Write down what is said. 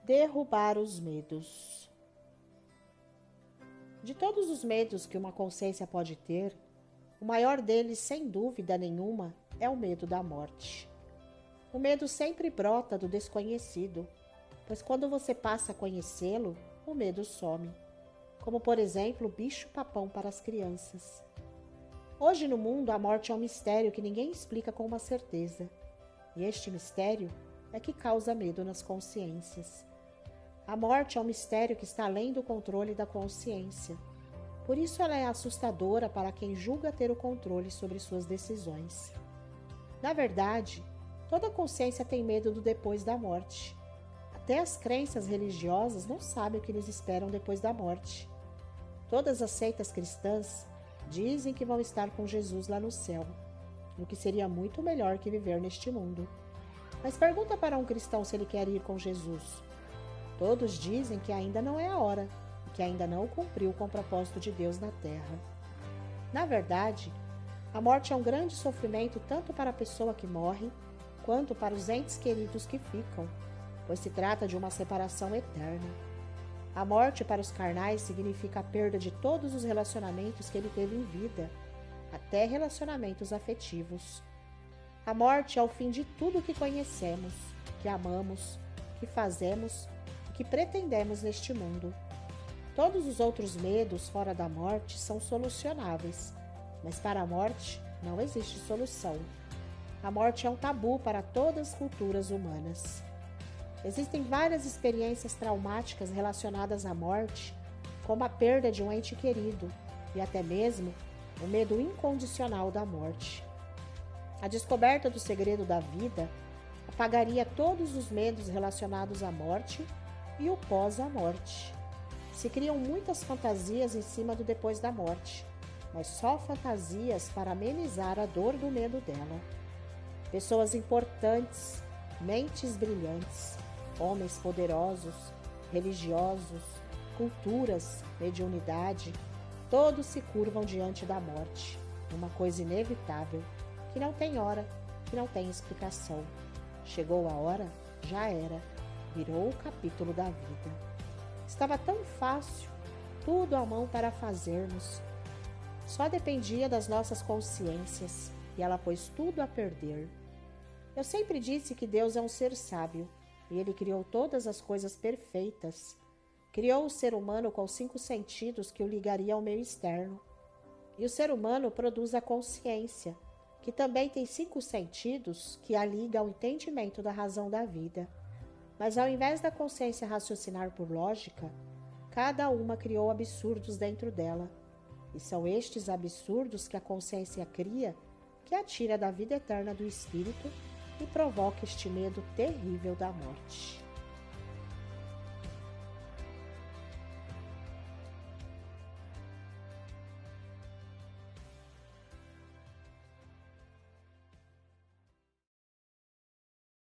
Derrubar os medos. De todos os medos que uma consciência pode ter, o maior deles, sem dúvida nenhuma, é o medo da morte. O medo sempre brota do desconhecido, pois quando você passa a conhecê-lo, o medo some, como por exemplo o bicho-papão para as crianças. Hoje no mundo, a morte é um mistério que ninguém explica com uma certeza, e este mistério é que causa medo nas consciências. A morte é um mistério que está além do controle da consciência. Por isso ela é assustadora para quem julga ter o controle sobre suas decisões. Na verdade, toda consciência tem medo do depois da morte. Até as crenças religiosas não sabem o que lhes esperam depois da morte. Todas as seitas cristãs dizem que vão estar com Jesus lá no céu, o que seria muito melhor que viver neste mundo. Mas pergunta para um cristão se ele quer ir com Jesus. Todos dizem que ainda não é a hora e que ainda não cumpriu com o propósito de Deus na terra. Na verdade, a morte é um grande sofrimento tanto para a pessoa que morre, quanto para os entes queridos que ficam, pois se trata de uma separação eterna. A morte para os carnais significa a perda de todos os relacionamentos que ele teve em vida, até relacionamentos afetivos. A morte é o fim de tudo que conhecemos, que amamos, que fazemos e que pretendemos neste mundo. Todos os outros medos fora da morte são solucionáveis, mas para a morte não existe solução. A morte é um tabu para todas as culturas humanas. Existem várias experiências traumáticas relacionadas à morte, como a perda de um ente querido e até mesmo o medo incondicional da morte. A descoberta do segredo da vida apagaria todos os medos relacionados à morte e o pós-a-morte. Se criam muitas fantasias em cima do depois da morte, mas só fantasias para amenizar a dor do medo dela. Pessoas importantes, mentes brilhantes, homens poderosos, religiosos, culturas, mediunidade, todos se curvam diante da morte, uma coisa inevitável, que não tem hora, que não tem explicação. Chegou a hora, já era, virou o capítulo da vida. Estava tão fácil, tudo à mão para fazermos. Só dependia das nossas consciências, e ela pôs tudo a perder. Eu sempre disse que Deus é um ser sábio, e Ele criou todas as coisas perfeitas. Criou o ser humano com 5 sentidos que o ligaria ao meio externo. E o ser humano produz a consciência, que também tem 5 sentidos que a liga ao entendimento da razão da vida. Mas ao invés da consciência raciocinar por lógica, cada uma criou absurdos dentro dela. E são estes absurdos que a consciência cria que a tira da vida eterna do espírito e provoca este medo terrível da morte.